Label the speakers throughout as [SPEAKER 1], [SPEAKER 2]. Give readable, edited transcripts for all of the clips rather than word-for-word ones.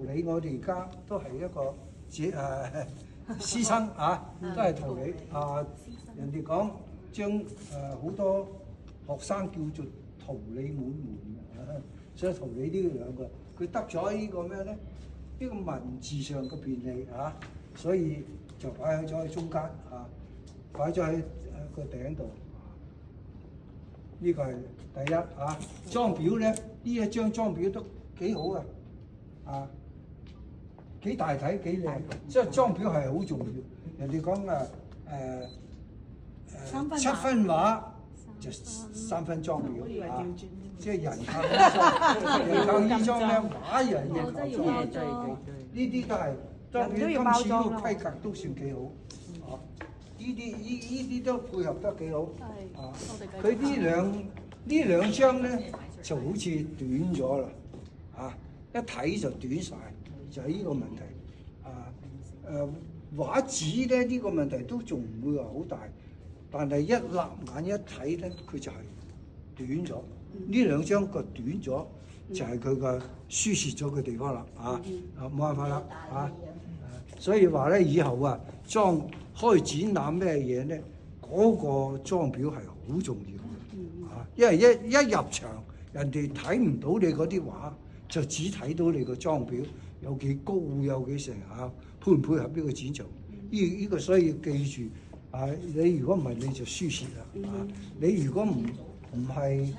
[SPEAKER 1] 理我哋而家都係一個師生啊，都係桃李啊。人哋講將好多學生叫做桃李滿門所以桃李呢兩個，佢得咗呢個咩咧？呢個文字上嘅便利啊，所以就擺咗喺中間啊，擺咗喺個頂度。呢個係第一啊。裝裱咧，呢一張裝裱都幾好嘅啊，幾大體幾靚，即係裝裱係好重要。人哋講7分畫就3分裝裱啊，即係人靠衣裝咧，畫人亦靠裝。呢啲都係裝裱，今次呢個規格都算幾好啊！呢啲都配合得幾好啊！佢呢兩張咧就好似短咗啦啊！一睇就短晒，就係呢個問題啊！畫紙咧呢個問題都仲唔會話好大，但係一立眼一睇咧，佢就係短咗。呢兩張個短咗，就係佢個輸蝕咗嘅地方啦啊！冇辦法啦啊！所以話咧，以後啊，開展覽咩嘢咧，嗰個裝裱係好重要嘅啊！因為一入場，人哋睇唔到你嗰啲畫，就只睇到你個裝裱有幾高，有幾成啊，配唔配合呢個展場？呢個所以記住啊！你如果唔係你就輸蝕啦啊！你如果唔係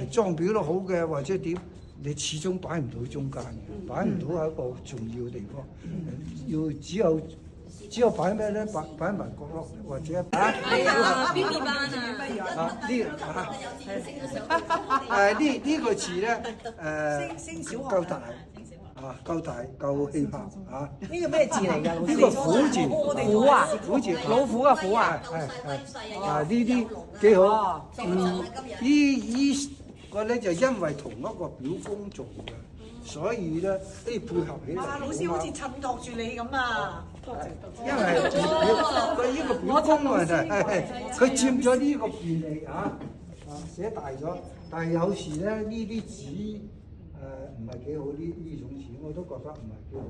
[SPEAKER 1] 裝裱得好嘅，或者點，你始終擺唔到中間嘅，擺唔到係一個重要嘅地方。只有擺咩咧？擺埋角落或者
[SPEAKER 2] 係啊，邊邊班啊？
[SPEAKER 1] 呢個字咧夠大啊，夠大夠氣魄啊！
[SPEAKER 3] 呢個咩字嚟㗎？
[SPEAKER 1] 呢個虎字，
[SPEAKER 3] 虎啊，
[SPEAKER 1] 虎字，
[SPEAKER 3] 老虎嘅虎啊！
[SPEAKER 1] 係啊！呢啲幾好。呢個咧就因為同一個表工做嘅，所以咧都要配合起嚟。
[SPEAKER 3] 老師好似襯托住你咁啊！
[SPEAKER 1] 因為佢呢個表工問題，佢佔咗呢個便利啊，寫大咗。但係有時咧呢啲紙唔係幾好，呢種紙我都覺得唔係幾好。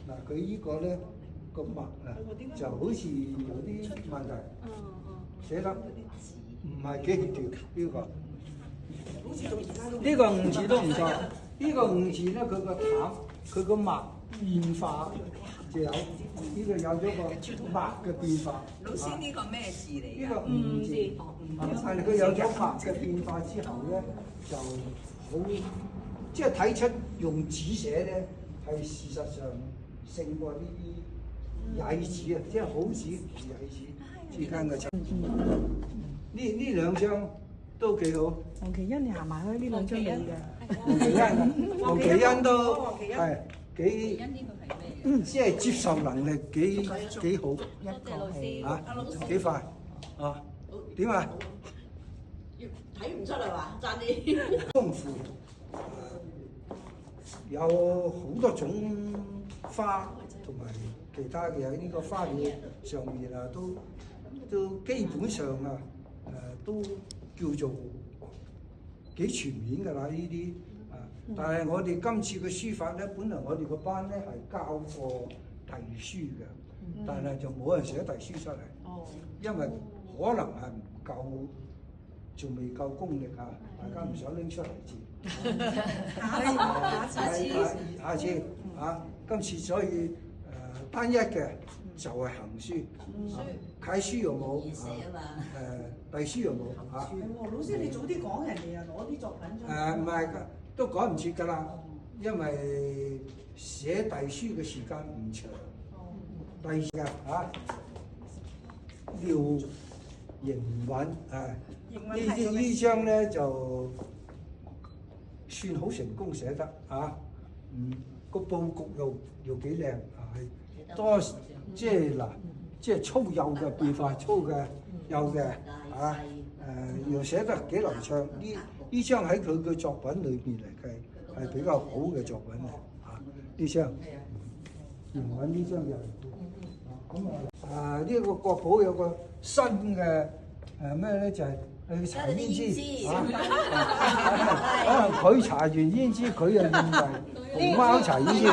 [SPEAKER 1] 嗱，佢呢個咧個墨啊，就好似有啲問題，寫得唔係幾協調呢個。呢個5字都唔錯，呢個5字咧佢個淡，佢個墨變化就有，呢個有咗個墨嘅變化。
[SPEAKER 2] 老師呢個咩字嚟？
[SPEAKER 1] 呢個5字，但係佢有咗墨嘅變化之後咧，就好，即係睇出用紙寫咧係事實上勝過呢啲曳紙啊，即係好紙同曳紙之間嘅差。呢兩張都幾好。
[SPEAKER 3] 黃奇欣，你行埋去呢兩張嘢嘅。
[SPEAKER 1] 黃奇欣都係幾，即係接受能力幾好。
[SPEAKER 3] 一個
[SPEAKER 1] 啊，幾快啊？點啊？
[SPEAKER 4] 睇唔出嚟話爭啲
[SPEAKER 1] 豐富，有好多種花同埋其他嘅喺呢個花料上面啊，都基本上啊都叫做幾全面㗎啦，呢啲啊。但係我哋今次嘅書法咧，本來我哋個班咧係教過題書嘅，但係就冇人寫題書出嚟，因為可能係唔夠，仲未夠功力啊，大家唔想拎出嚟字。下次啊，今次所以單一嘅就係行書，楷書又冇，隸書又冇嚇。
[SPEAKER 3] 老師，你早啲講人哋啊，攞啲作品出嚟。
[SPEAKER 1] 唔係㗎，都趕唔切㗎啦，因為寫隸書嘅時間唔長。第二嘅嚇，廖迎允呢張咧就算好成功寫得嚇，個佈局又幾靚啊，多即係嗱，即係粗幼嘅變化，粗嘅幼嘅嚇，又寫得幾流暢。呢張喺佢嘅作品裏邊嚟計係比較好嘅作品嚟嚇，呢張迎允呢張又咁呢個國寶有個新嘅咩咧就係搽胭脂嚇，可能佢搽完胭脂佢又認為熊貓齊呢啲
[SPEAKER 3] 呢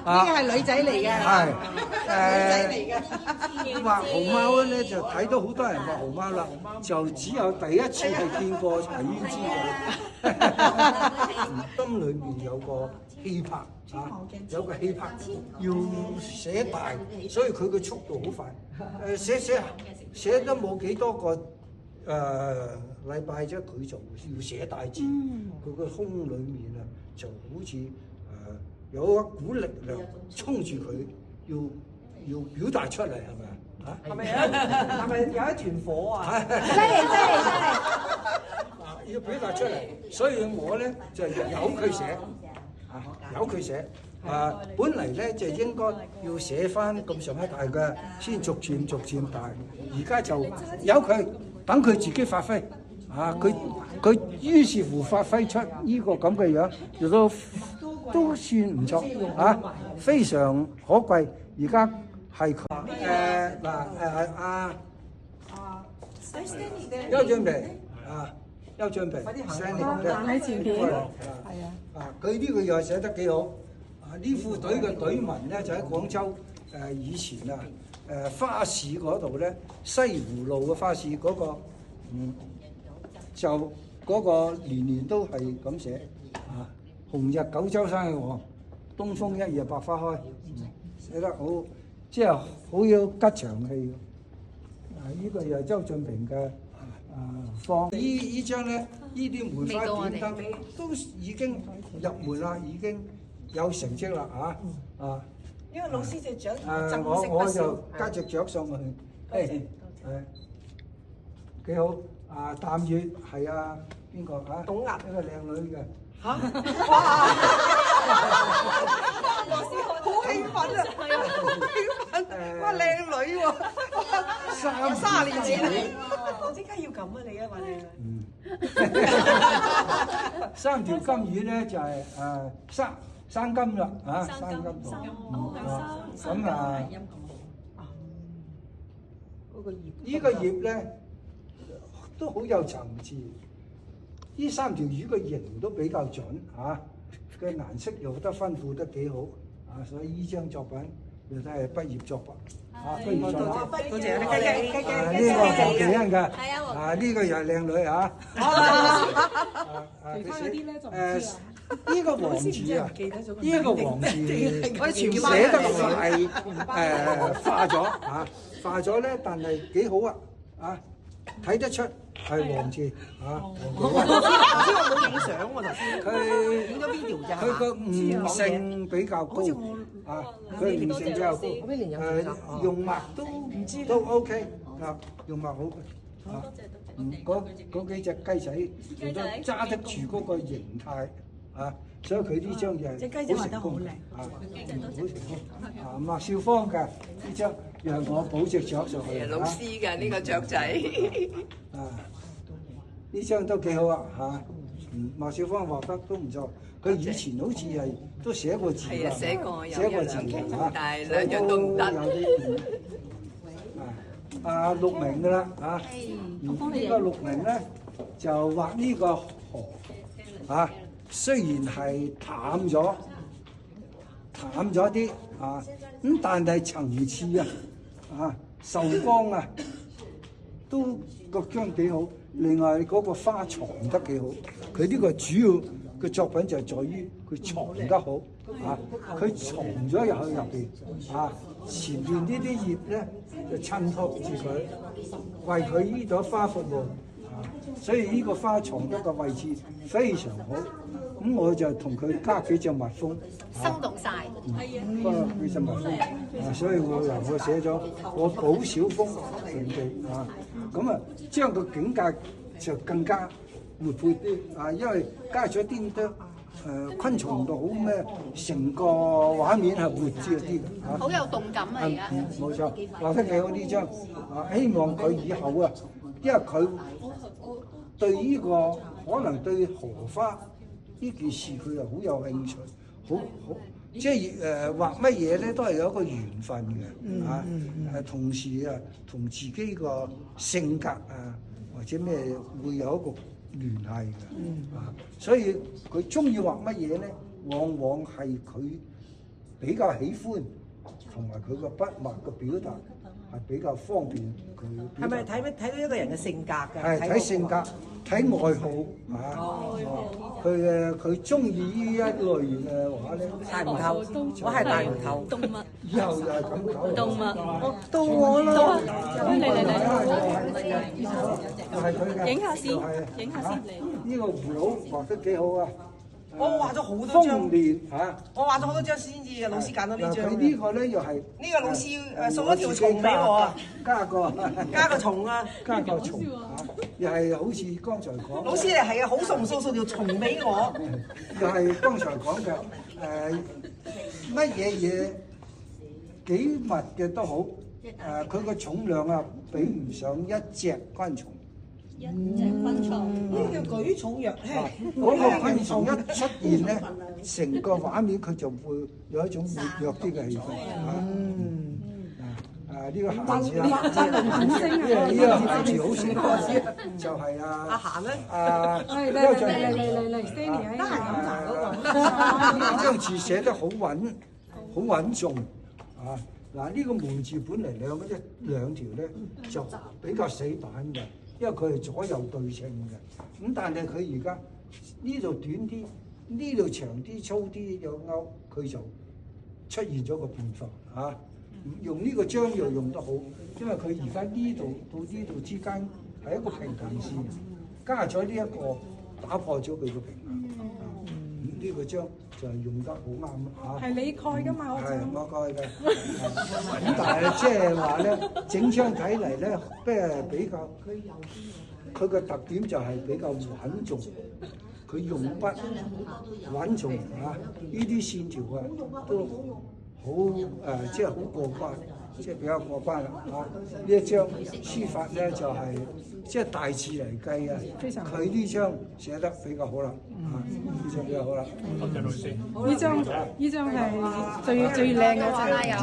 [SPEAKER 3] 個係女仔嚟嘅，
[SPEAKER 1] 係
[SPEAKER 3] 女仔嚟嘅。
[SPEAKER 1] 畫熊貓咧就睇到好多人畫熊貓啦，就只有第一次係見過齊胭脂嘅。心裏面有個氣魄有個氣魄要寫大，所以佢嘅速度好快。寫得冇幾多個禮拜啫，佢就要寫大字。佢個胸裏面啊，就好似有一股力量衝住佢，要表達出嚟，係咪啊？
[SPEAKER 3] 係咪有一團火啊？
[SPEAKER 1] 犀利！要表達出嚟，所以我咧就由佢寫，由佢寫。本嚟咧就應該要寫翻咁上下大嘅，先逐漸大。而家就由佢，等佢自己發揮。佢於是乎發揮出呢個咁嘅樣，亦都算唔錯非常可貴。而家係佢邱俊平邱俊平 ，Stanley
[SPEAKER 3] 喺前邊，係
[SPEAKER 1] 佢呢個又寫得幾好。呢副隊嘅隊文咧就喺廣州以前花市嗰度咧，西湖路嘅花市嗰個就嗰個年都係咁寫紅日九州生意旺，東風一夜百花開，寫得好，即係好有吉祥氣。呢個又係周俊平嘅放呢張咧，呢啲梅花點燈都已經入門啦，已經有成績啦
[SPEAKER 3] 因為老師隻獎
[SPEAKER 1] 我就加隻雀上去，幾好。淡月係邊個
[SPEAKER 3] 董鴨
[SPEAKER 1] 一個靚女嘅
[SPEAKER 3] 哇！好興奮啊！好興奮！哇，靚女喎！30年前，點解要咁啊？你話靚女
[SPEAKER 1] 三條金魚咧就係生金啦生金度咁呢個葉咧都好有層次。呢三條魚嘅形都比較準嘅顏色又得豐富得幾好所以呢張作品又都係畢業作品畢業作品。
[SPEAKER 3] 多謝你，
[SPEAKER 1] 呢個就幾欣㗎呢個又係靚女
[SPEAKER 3] 其他嗰啲咧就唔知啦。
[SPEAKER 1] 呢個王字呢個王字寫得快化咗咧，但係幾好睇得出係王字
[SPEAKER 3] 我冇影相喎頭先。
[SPEAKER 1] 佢
[SPEAKER 3] 影咗邊條咋？
[SPEAKER 1] 佢個悟性比較高佢悟性比較高用墨都 OK 用墨好嗰幾隻雞仔亦都揸得住嗰個形態所以佢呢張嘢好成功好成功麥少芳嘅呢張讓我補隻雀上去
[SPEAKER 2] 老師嘅呢個雀仔
[SPEAKER 1] 呢張都幾好麥少芳畫得都唔錯。佢以前好似係都寫過字㗎，
[SPEAKER 2] 寫過
[SPEAKER 1] 字
[SPEAKER 2] 但係兩樣都唔得。
[SPEAKER 1] 陸明㗎啦呢個陸明咧就畫呢個河雖然係淡咗啲咁，但係層次受光都個張幾好。另外嗰個花藏得幾好，佢呢個主要嘅作品就係在於佢藏得好佢藏咗入去入邊前邊呢啲葉咧就襯托住佢，為佢呢朵花服務所以呢個花藏得個位置非常好。咁我就同佢加幾隻蜜蜂，
[SPEAKER 5] 生動晒，
[SPEAKER 1] 幾隻蜜蜂所以我寫咗我寶小蜂場地咁將個境界就更加活潑啲因為加咗啲昆蟲度好咩，成個畫面係活躍啲嘅
[SPEAKER 5] 好有動感而家。
[SPEAKER 1] 冇錯，畫得幾好呢張希望佢以後因為佢對呢個可能對荷花呢件事佢又好有興趣，好即係畫乜嘢咧都係有一個緣分嘅同時同自己個性格或者咩會有一個聯繫嘅所以佢中意畫乜嘢咧，往往係佢比較喜歡，同埋佢個筆墨嘅表達係比較方便佢。
[SPEAKER 3] 係咪睇到一個人嘅性格㗎？
[SPEAKER 1] 係睇性格，睇愛好嚇。佢中意呢一類嘅畫咧，
[SPEAKER 3] 大唔透，我係大唔透。
[SPEAKER 5] 動物，
[SPEAKER 1] 以後就係咁搞。
[SPEAKER 5] 動物，
[SPEAKER 3] 到我啦！
[SPEAKER 1] 就係佢嘅。
[SPEAKER 5] 影下先，
[SPEAKER 1] 影
[SPEAKER 5] 影下先嚟。
[SPEAKER 1] 呢個葫蘆畫得幾好啊！
[SPEAKER 3] 我畫咗好多張，
[SPEAKER 1] 豐年嚇。
[SPEAKER 3] 我畫咗好多張先至，老師揀到呢張。
[SPEAKER 1] 佢呢個咧又係
[SPEAKER 3] 呢個老師送咗條蟲俾我啊！
[SPEAKER 1] 加個
[SPEAKER 3] 蟲啊！
[SPEAKER 1] 加個蟲嚇，又係好似剛才講。
[SPEAKER 3] 老師你係啊，好送唔送條蟲俾我？
[SPEAKER 1] 又係剛才講嘅乜嘢幾密嘅都好，佢個重量啊比唔上一隻昆蟲。
[SPEAKER 4] 一隻昆蟲，
[SPEAKER 3] 呢叫舉重若輕。
[SPEAKER 1] 嗰個昆蟲一出現咧，成個畫面佢就會有一種活躍啲嘅氣氛。呢個閒字啊，呢個閒字好識講，就係
[SPEAKER 3] 阿閒咧，
[SPEAKER 1] 得閒飲茶嗰個。呢張字寫得好穩重啊！嗱，呢個門字本嚟兩條咧就比較死板嘅，因為佢係左右對稱嘅。咁但係佢而家呢度短啲，呢度長啲、粗啲有勾，佢就出現咗個變化啊！用呢個章又用得好，因為佢而家呢度到呢度之間係一個平行線，加咗呢一個打破咗佢個平衡。呢個章就係用得好啱嚇。
[SPEAKER 6] 係你蓋㗎嘛？
[SPEAKER 1] 係我蓋嘅。咁但係即係話咧，整張睇嚟咧，比較佢個特點就係比較穩重。佢用筆穩重嚇，呢啲線條啊都好即係好過關，即係比較過關啦嚇。呢一張書法咧就係即係大致嚟計啊，佢呢張寫得比較好啦嚇，呢張比較好啦。多謝老師。
[SPEAKER 6] 呢張係最靚嘅
[SPEAKER 5] 拉有。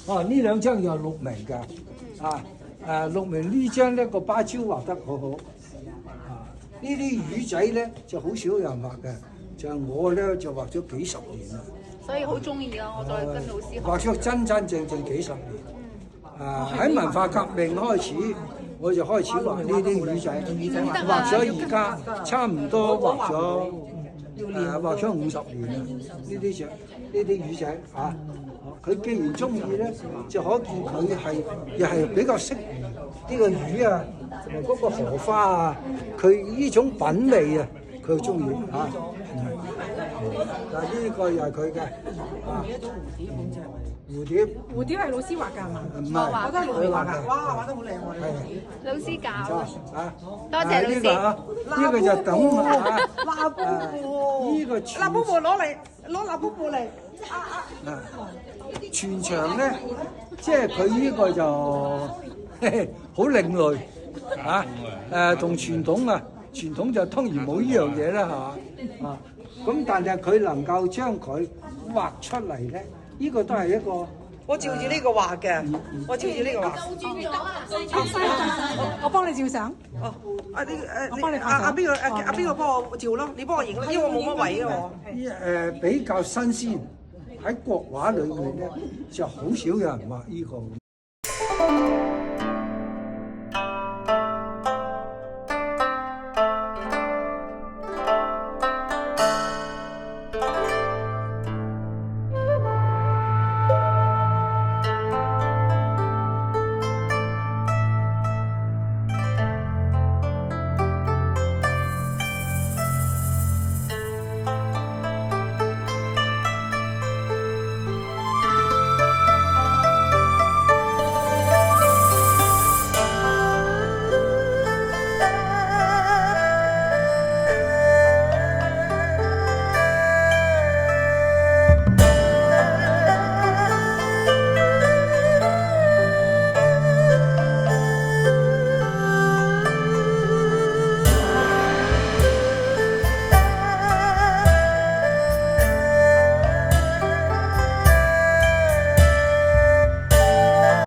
[SPEAKER 1] 哦，呢兩張又係陸明㗎，陸明呢張咧個芭蕉畫得好好。呢啲魚仔咧就好少人畫嘅，就係我咧就畫咗幾十年啦。
[SPEAKER 5] 所以好中意咯，我再跟老師學。
[SPEAKER 1] 畫咗真正幾十年。喺文化革命開始，我就開始畫呢啲魚仔，畫咗而家差唔多畫咗50年啦。呢啲魚仔嚇，佢既然中意咧，就可見佢又係比較識呢個魚啊，同埋嗰個荷花啊，佢呢種品味啊，佢中意嚇。但係呢個又係佢嘅蝴蝶。
[SPEAKER 6] 蝴蝶係老師畫㗎係嘛？
[SPEAKER 1] 唔係，
[SPEAKER 3] 我都係老師畫㗎。哇，畫得好靚喎！
[SPEAKER 5] 老師教。
[SPEAKER 1] 多
[SPEAKER 5] 謝老師。
[SPEAKER 1] 呢個就咁啊！
[SPEAKER 3] 蠟布布，
[SPEAKER 1] 呢個
[SPEAKER 3] 蠟布布攞蠟布布嚟。
[SPEAKER 1] 全場咧，即係佢呢個就好另類嚇。同傳統就當然冇呢樣嘢啦嚇。咁但係佢能夠將佢畫出嚟咧，呢個都係一個。
[SPEAKER 3] 我照住呢個畫嘅，我照住呢個畫。
[SPEAKER 6] 我幫你照相。
[SPEAKER 3] 哦，
[SPEAKER 6] 我幫你拍相。
[SPEAKER 3] 邊個幫我照咯？你幫我影啦，因為我冇乜位嘅我。
[SPEAKER 1] 比較新鮮，喺國畫裏面咧就好少有人畫呢個。